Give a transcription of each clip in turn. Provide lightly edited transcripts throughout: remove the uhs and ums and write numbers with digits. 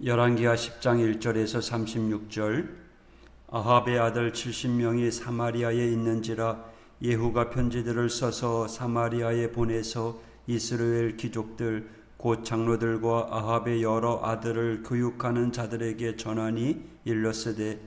열왕기하 10장 1절에서 36절. 아합의 아들 70명이 사마리아에 있는지라 예후가 편지들을 써서 사마리아에 보내서 이스라엘 귀족들 곧 장로들과 아합의 여러 아들을 교육하는 자들에게 전하니 일렀으되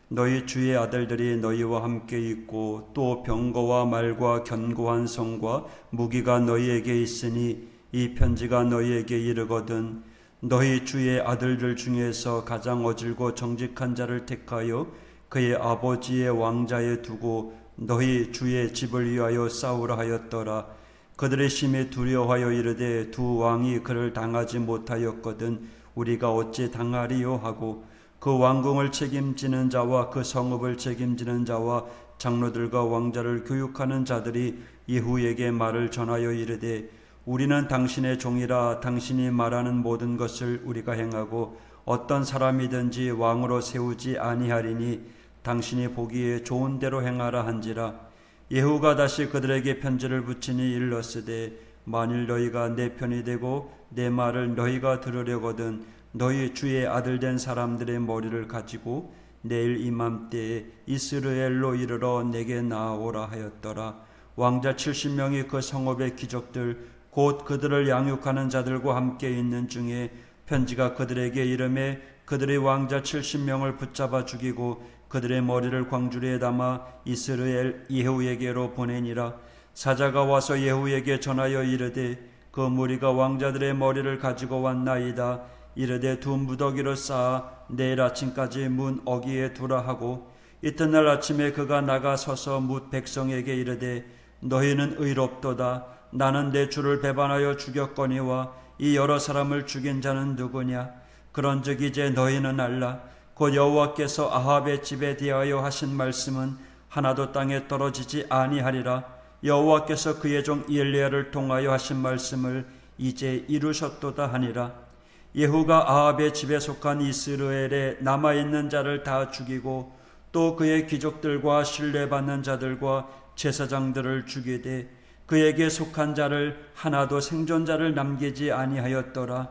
너희 주의 아들들이 너희와 함께 있고 또 병거와 말과 견고한 성과 무기가 너희에게 있으니 이 편지가 너희에게 이르거든 너희 주의 아들들 중에서 가장 어질고 정직한 자를 택하여 그의 아버지의 왕자에 두고 너희 주의 집을 위하여 싸우라 하였더라. 그들의 심히 두려워하여 이르되 두 왕이 그를 당하지 못하였거든 우리가 어찌 당하리요 하고 그 왕궁을 책임지는 자와 그 성읍을 책임지는 자와 장로들과 왕자를 교육하는 자들이 예후에게 말을 전하여 이르되 우리는 당신의 종이라 당신이 말하는 모든 것을 우리가 행하고 어떤 사람이든지 왕으로 세우지 아니하리니 당신이 보기에 좋은 대로 행하라 한지라. 예후가 다시 그들에게 편지를 붙이니 일렀으되 만일 너희가 내 편이 되고 내 말을 너희가 들으려거든 너희 주의 아들 된 사람들의 머리를 가지고 내일 이맘때에 이스라엘로 이르러 내게 나아오라 하였더라. 왕자 70명이 그 성읍의 귀족들 곧 그들을 양육하는 자들과 함께 있는 중에 편지가 그들에게 이르매 그들의 왕자 70명을 붙잡아 죽이고 그들의 머리를 광주리에 담아 이스라엘 예후에게로 보내니라. 사자가 와서 예후에게 전하여 이르되 그 무리가 왕자들의 머리를 가지고 왔나이다. 이르되 두 무더기로 쌓아 내일 아침까지 문 어귀에 두라 하고 이튿날 아침에 그가 나가 서서 뭇 백성에게 이르되 너희는 의롭도다. 나는 내 주를 배반하여 죽였거니와 이 여러 사람을 죽인 자는 누구냐? 그런즉 이제 너희는 알라. 곧 여호와께서 아합의 집에 대하여 하신 말씀은 하나도 땅에 떨어지지 아니하리라. 여호와께서 그의 종 엘리야를 통하여 하신 말씀을 이제 이루셨도다 하니라. 예후가 아합의 집에 속한 이스라엘에 남아있는 자를 다 죽이고 또 그의 귀족들과 신뢰받는 자들과 제사장들을 죽이되 그에게 속한 자를 하나도 생존자를 남기지 아니하였더라.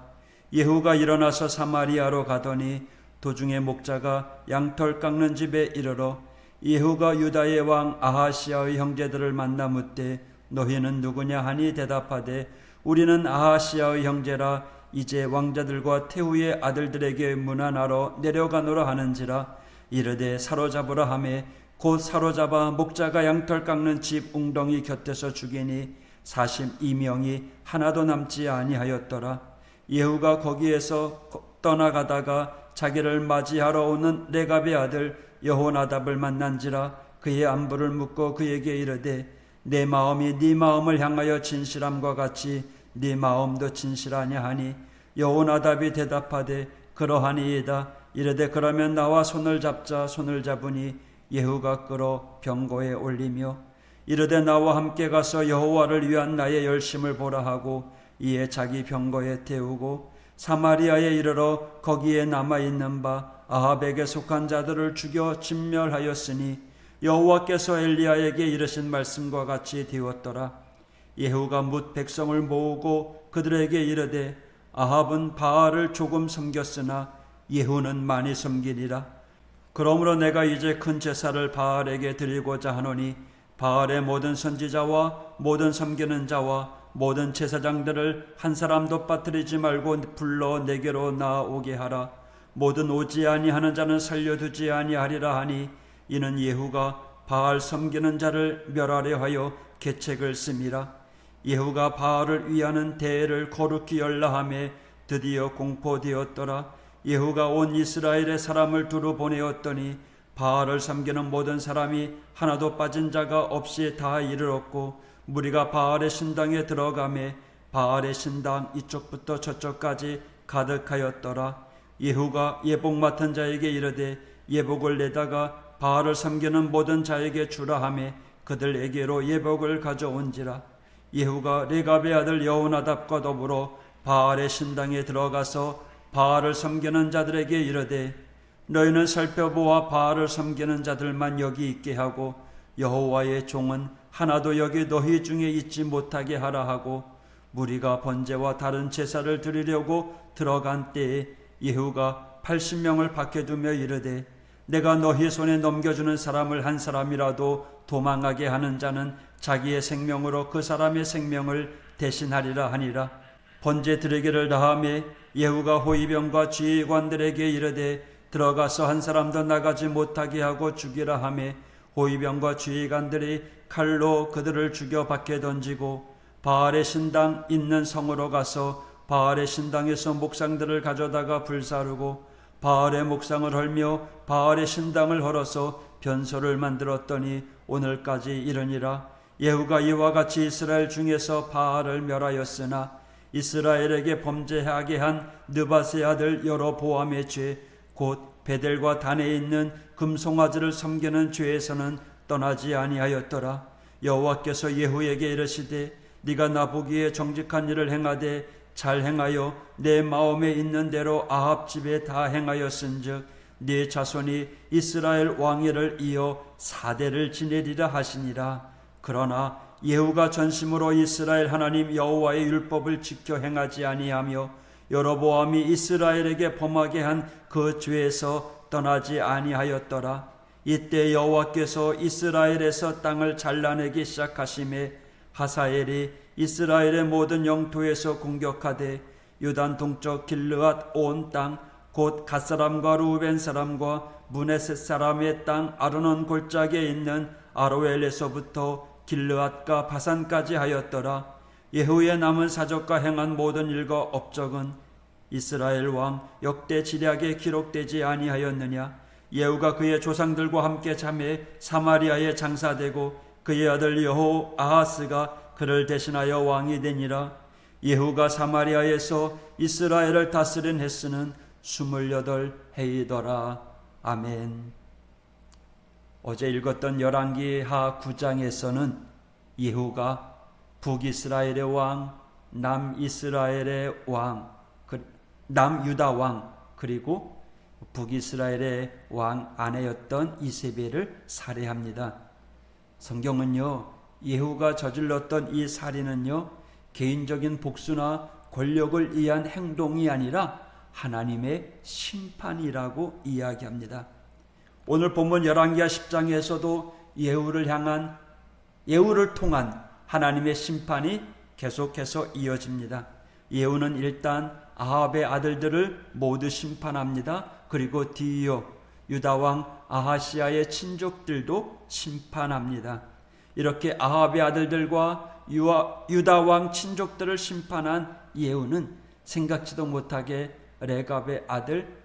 예후가 일어나서 사마리아로 가더니 도중에 목자가 양털 깎는 집에 이르러 예후가 유다의 왕 아하시아의 형제들을 만나 묻되 너희는 누구냐 하니 대답하되 우리는 아하시아의 형제라. 이제 왕자들과 태후의 아들들에게 문안하러 내려가노라 하는지라. 이르되 사로잡으라 하매 곧 사로잡아 목자가 양털 깎는 집 웅덩이 곁에서 죽이니 42명이 하나도 남지 아니하였더라. 예후가 거기에서 떠나가다가 자기를 맞이하러 오는 레갑의 아들 여호나답을 만난지라. 그의 안부를 묻고 그에게 이르되 내 마음이 네 마음을 향하여 진실함과 같이 네 마음도 진실하냐 하니 여호나답이 대답하되 그러하니이다. 이르되 그러면 나와 손을 잡자. 손을 잡으니 예후가 끌어 병거에 올리며 이르되 나와 함께 가서 여호와를 위한 나의 열심을 보라 하고 이에 자기 병거에 태우고 사마리아에 이르러 거기에 남아있는 바 아합에게 속한 자들을 죽여 진멸하였으니 여호와께서 엘리야에게 이르신 말씀과 같이 되었더라. 예후가 뭇 백성을 모으고 그들에게 이르되 아합은 바알을 조금 섬겼으나 예후는 많이 섬기리라. 그러므로 내가 이제 큰 제사를 바알에게 드리고자 하노니 바알의 모든 선지자와 모든 섬기는 자와 모든 제사장들을 한 사람도 빠뜨리지 말고 불러 내게로 나오게 하라. 모든 오지 아니하는 자는 살려두지 아니하리라 하니 이는 예후가 바알 섬기는 자를 멸하려 하여 계책을 씁니다. 예후가 바알을 위하는 대회를 거룩히 열라하며 드디어 공포되었더라. 예후가 온 이스라엘의 사람을 두루 보내었더니 바알을 섬기는 모든 사람이 하나도 빠진 자가 없이 다 이르렀고 무리가 바알의 신당에 들어가매 바알의 신당 이쪽부터 저쪽까지 가득하였더라. 예후가 예복 맡은 자에게 이르되 예복을 내다가 바알을 섬기는 모든 자에게 주라 하매 그들에게로 예복을 가져온지라. 예후가 레갑의 아들 여호나답과 더불어 바알의 신당에 들어가서 바알을 섬기는 자들에게 이르되 너희는 살펴보아 바알을 섬기는 자들만 여기 있게 하고 여호와의 종은 하나도 여기 너희 중에 있지 못하게 하라 하고 무리가 번제와 다른 제사를 드리려고 들어간 때에 예후가 80명을 밖에두며 이르되 내가 너희 손에 넘겨주는 사람을 한 사람이라도 도망하게 하는 자는 자기의 생명으로 그 사람의 생명을 대신하리라 하니라. 번제 드리기를 다하매 예후가 호위병과 지휘관들에게 이르되 들어가서 한 사람도 나가지 못하게 하고 죽이라 하매 호위병과 지휘관들이 칼로 그들을 죽여 밖에 던지고 바알의 신당 있는 성으로 가서 바알의 신당에서 목상들을 가져다가 불사르고 바알의 목상을 헐며 바알의 신당을 헐어서 변소를 만들었더니 오늘까지 이르니라. 예후가 이와 같이 이스라엘 중에서 바알을 멸하였으나 이스라엘에게 범죄하게 한 느밧의 아들 여로보암의 죄 곧 베델과 단에 있는 금송아지를 섬기는 죄에서는 떠나지 아니하였더라. 여호와께서 예후에게 이르시되 네가 나보기에 정직한 일을 행하되 잘 행하여 내 마음에 있는 대로 아합 집에 다 행하였은즉 네 자손이 이스라엘 왕위를 이어 4대를 지내리라 하시니라. 그러나 예후가 전심으로 이스라엘 하나님 여호와의 율법을 지켜 행하지 아니하며 여로보암이 이스라엘에게 범하게 한 그 죄에서 떠나지 아니하였더라. 이때 여호와께서 이스라엘에서 땅을 잘라내기 시작하심에 하사엘이 이스라엘의 모든 영토에서 공격하되 요단 동쪽 길르앗 온 땅 곧 갓사람과 루벤 사람과 므네셋 사람의 땅 아르논 골짜기에 있는 아로엘에서부터 길르앗과 바산까지 하였더라. 예후의 남은 사적과 행한 모든 일과 업적은 이스라엘 왕 역대 지략에 기록되지 아니하였느냐. 예후가 그의 조상들과 함께 잠에 사마리아에 장사되고 그의 아들 여호 아하스가 그를 대신하여 왕이 되니라. 예후가 사마리아에서 이스라엘을 다스린 횟수는 28해이더라. 아멘. 어제 읽었던 열왕기하 9장에서는 예후가 북이스라엘의 왕, 남이스라엘의 왕, 남유다 왕, 그리고 북이스라엘의 왕 아내였던 이세벨을 살해합니다. 성경은요, 예후가 저질렀던 이 살인은요, 개인적인 복수나 권력을 위한 행동이 아니라 하나님의 심판이라고 이야기합니다. 오늘 본문 열왕기하 10장에서도 예후를 통한 하나님의 심판이 계속해서 이어집니다. 예후는 일단 아합의 아들들을 모두 심판합니다. 그리고 뒤이어 유다왕 아하시아의 친족들도 심판합니다. 이렇게 아합의 아들들과 유다왕 친족들을 심판한 예후는 생각지도 못하게 레갑의 아들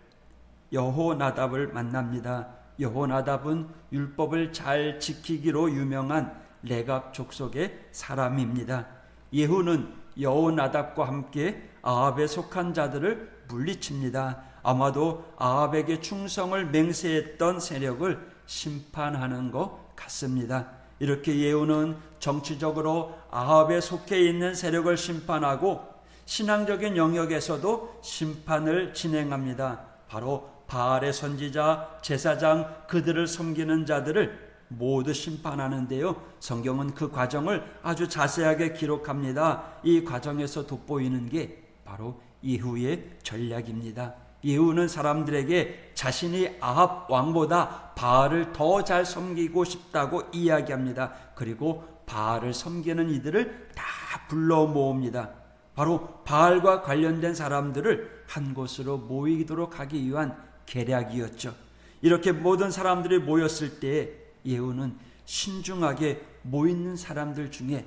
여호나답을 만납니다. 여호나답은 율법을 잘 지키기로 유명한 레갑 족속의 사람입니다. 예후는 여호나답과 함께 아합에 속한 자들을 물리칩니다. 아마도 아합에게 충성을 맹세했던 세력을 심판하는 것 같습니다. 이렇게 예후는 정치적으로 아합에 속해 있는 세력을 심판하고 신앙적인 영역에서도 심판을 진행합니다. 바로 바알의 선지자, 제사장, 그들을 섬기는 자들을 모두 심판하는데요. 성경은 그 과정을 아주 자세하게 기록합니다. 이 과정에서 돋보이는 게 바로 예후의 전략입니다. 예후는 사람들에게 자신이 아합 왕보다 바알을 더 잘 섬기고 싶다고 이야기합니다. 그리고 바알을 섬기는 이들을 다 불러 모읍니다. 바로 바알과 관련된 사람들을 한 곳으로 모이도록 하기 위한 계략이었죠. 이렇게 모든 사람들이 모였을 때 예후는 신중하게 모이는 사람들 중에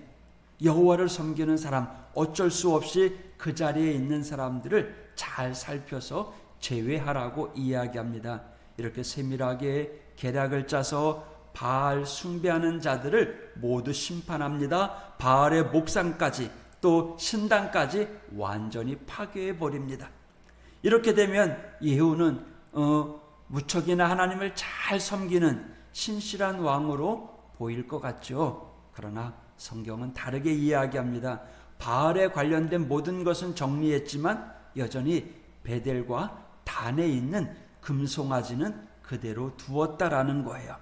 여호와를 섬기는 사람, 어쩔 수 없이 그 자리에 있는 사람들을 잘 살펴서 제외하라고 이야기합니다. 이렇게 세밀하게 계략을 짜서 바알 숭배하는 자들을 모두 심판합니다. 바알의 목상까지 또 신당까지 완전히 파괴해 버립니다. 이렇게 되면 예후는 무척이나 하나님을 잘 섬기는 신실한 왕으로 보일 것 같죠. 그러나 성경은 다르게 이야기합니다. 바알에 관련된 모든 것은 정리했지만 여전히 베델과 단에 있는 금송아지는 그대로 두었다라는 거예요.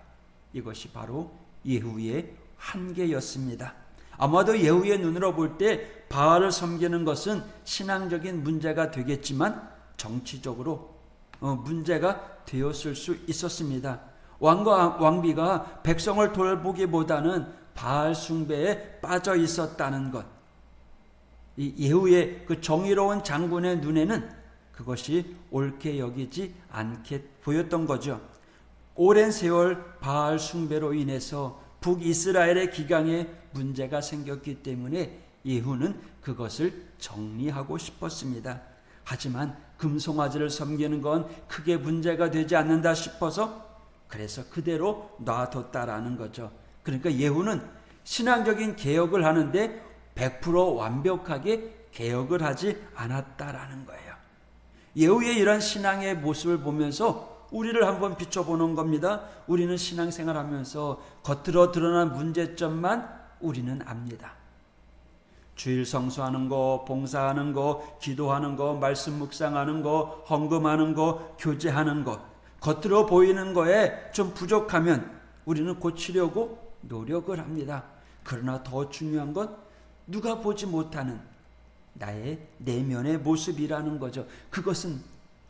이것이 바로 예후의 한계였습니다. 아마도 예후의 눈으로 볼 때 바알을 섬기는 것은 신앙적인 문제가 되겠지만 정치적으로 문제가 되었을 수 있었습니다. 왕과 왕비가 백성을 돌보기보다는 바알 숭배에 빠져 있었다는 것. 이 예후의 그 정의로운 장군의 눈에는 그것이 옳게 여기지 않게 보였던 거죠. 오랜 세월 바알 숭배로 인해서 북이스라엘의 기강에 문제가 생겼기 때문에 예후는 그것을 정리하고 싶었습니다. 하지만 금송아지를 섬기는 건 크게 문제가 되지 않는다 싶어서 그래서 그대로 놔뒀다라는 거죠. 그러니까 예후는 신앙적인 개혁을 하는데 100% 완벽하게 개혁을 하지 않았다라는 거예요. 예후의 이런 신앙의 모습을 보면서 우리를 한번 비춰보는 겁니다. 우리는 신앙생활하면서 겉으로 드러난 문제점만 우리는 압니다. 주일 성수하는 거, 봉사하는 거, 기도하는 거, 말씀 묵상하는 거, 헌금하는 거, 교제하는 거, 겉으로 보이는 거에 좀 부족하면 우리는 고치려고 노력을 합니다. 그러나 더 중요한 건 누가 보지 못하는 나의 내면의 모습이라는 거죠. 그것은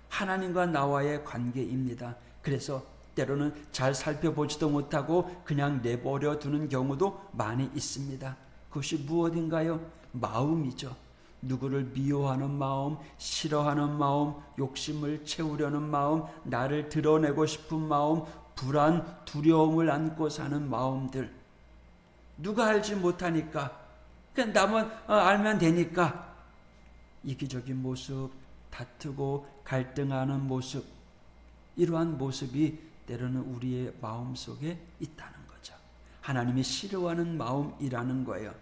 하나님과 나와의 관계입니다. 그래서 때로는 잘 살펴보지도 못하고 그냥 내버려 두는 경우도 많이 있습니다. 그것이 무엇인가요? 마음이죠. 누구를 미워하는 마음, 싫어하는 마음, 욕심을 채우려는 마음, 나를 드러내고 싶은 마음, 불안, 두려움을 안고 사는 마음들. 누가 알지 못하니까, 그냥 나만 알면 되니까 이기적인 모습, 다투고 갈등하는 모습, 이러한 모습이 때로는 우리의 마음속에 있다는 거죠. 하나님이 싫어하는 마음이라는 거예요.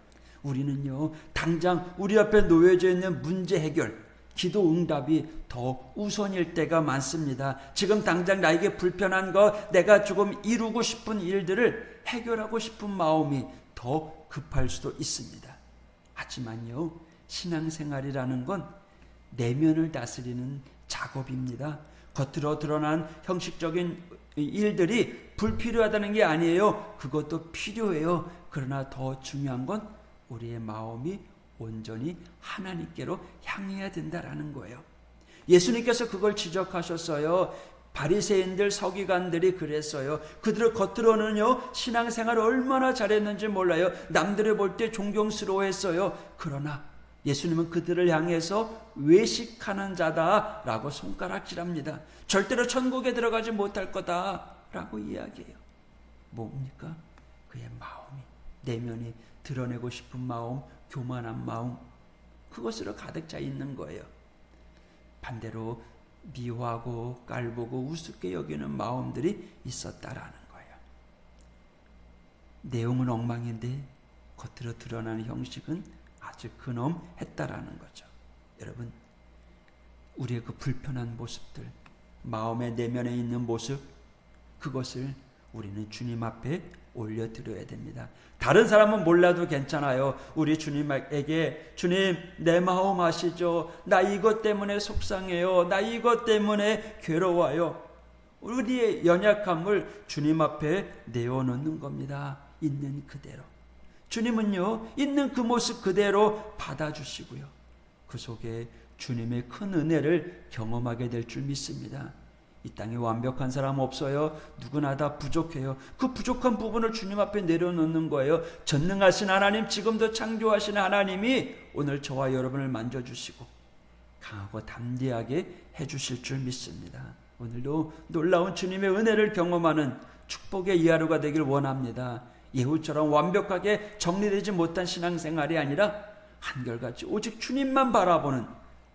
우리는요, 당장 우리 앞에 놓여져 있는 문제 해결, 기도 응답이 더 우선일 때가 많습니다. 지금 당장 나에게 불편한 것, 내가 조금 이루고 싶은 일들을 해결하고 싶은 마음이 더 급할 수도 있습니다. 하지만요, 신앙생활이라는 건 내면을 다스리는 작업입니다. 겉으로 드러난 형식적인 일들이 불필요하다는 게 아니에요. 그것도 필요해요. 그러나 더 중요한 건 우리의 마음이 온전히 하나님께로 향해야 된다라는 거예요. 예수님께서 그걸 지적하셨어요. 바리새인들, 서기관들이 그랬어요. 그들을 겉으로는요, 신앙생활을 얼마나 잘했는지 몰라요. 남들이 볼 때 존경스러워했어요. 그러나 예수님은 그들을 향해서 외식하는 자다라고 손가락질합니다. 절대로 천국에 들어가지 못할 거다라고 이야기해요. 뭡니까? 그의 마음이, 내면이 드러내고 싶은 마음, 교만한 마음, 그것으로 가득 차 있는 거예요. 반대로 미워하고 깔보고 우습게 여기는 마음들이 있었다라는 거예요. 내용은 엉망인데 겉으로 드러나는 형식은 아주 근엄했다라는 거죠. 여러분, 우리의 그 불편한 모습들, 마음의 내면에 있는 모습, 그것을 우리는 주님 앞에 올려드려야 됩니다. 다른 사람은 몰라도 괜찮아요. 우리 주님에게, 주님 내 마음 아시죠? 나 이것 때문에 속상해요. 나 이것 때문에 괴로워요. 우리의 연약함을 주님 앞에 내어놓는 겁니다. 있는 그대로. 주님은요, 있는 그 모습 그대로 받아주시고요, 그 속에 주님의 큰 은혜를 경험하게 될 줄 믿습니다. 이 땅에 완벽한 사람 없어요. 누구나 다 부족해요. 그 부족한 부분을 주님 앞에 내려놓는 거예요. 전능하신 하나님, 지금도 창조하신 하나님이 오늘 저와 여러분을 만져주시고 강하고 담대하게 해주실 줄 믿습니다. 오늘도 놀라운 주님의 은혜를 경험하는 축복의 이 하루가 되길 원합니다. 예후처럼 완벽하게 정리되지 못한 신앙생활이 아니라 한결같이 오직 주님만 바라보는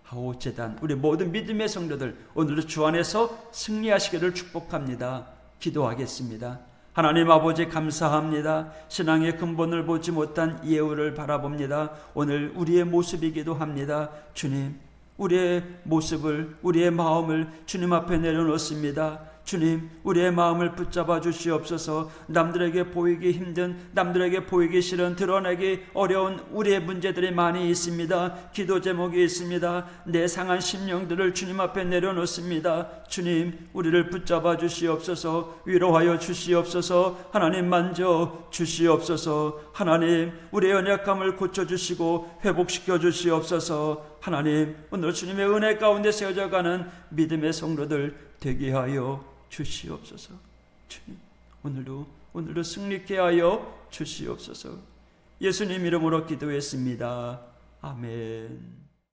하오재단, 우리 모든 믿음의 성도들 오늘도 주 안에서 승리하시기를 축복합니다. 기도하겠습니다. 하나님 아버지 감사합니다. 신앙의 근본을 보지 못한 예후를 바라봅니다. 오늘 우리의 모습이기도 합니다. 주님, 우리의 모습을, 우리의 마음을 주님 앞에 내려놓습니다. 주님, 우리의 마음을 붙잡아 주시옵소서. 남들에게 보이기 힘든, 남들에게 보이기 싫은, 드러내기 어려운 우리의 문제들이 많이 있습니다. 기도 제목이 있습니다. 내 상한 심령들을 주님 앞에 내려놓습니다. 주님, 우리를 붙잡아 주시옵소서. 위로하여 주시옵소서. 하나님 만져 주시옵소서. 하나님, 우리의 연약함을 고쳐주시고 회복시켜 주시옵소서. 하나님, 오늘 주님의 은혜 가운데 세워져가는 믿음의 성도들 되게 하여 주시옵소서. 주님, 오늘도 승리케 하여 주시옵소서. 예수님 이름으로 기도했습니다. 아멘.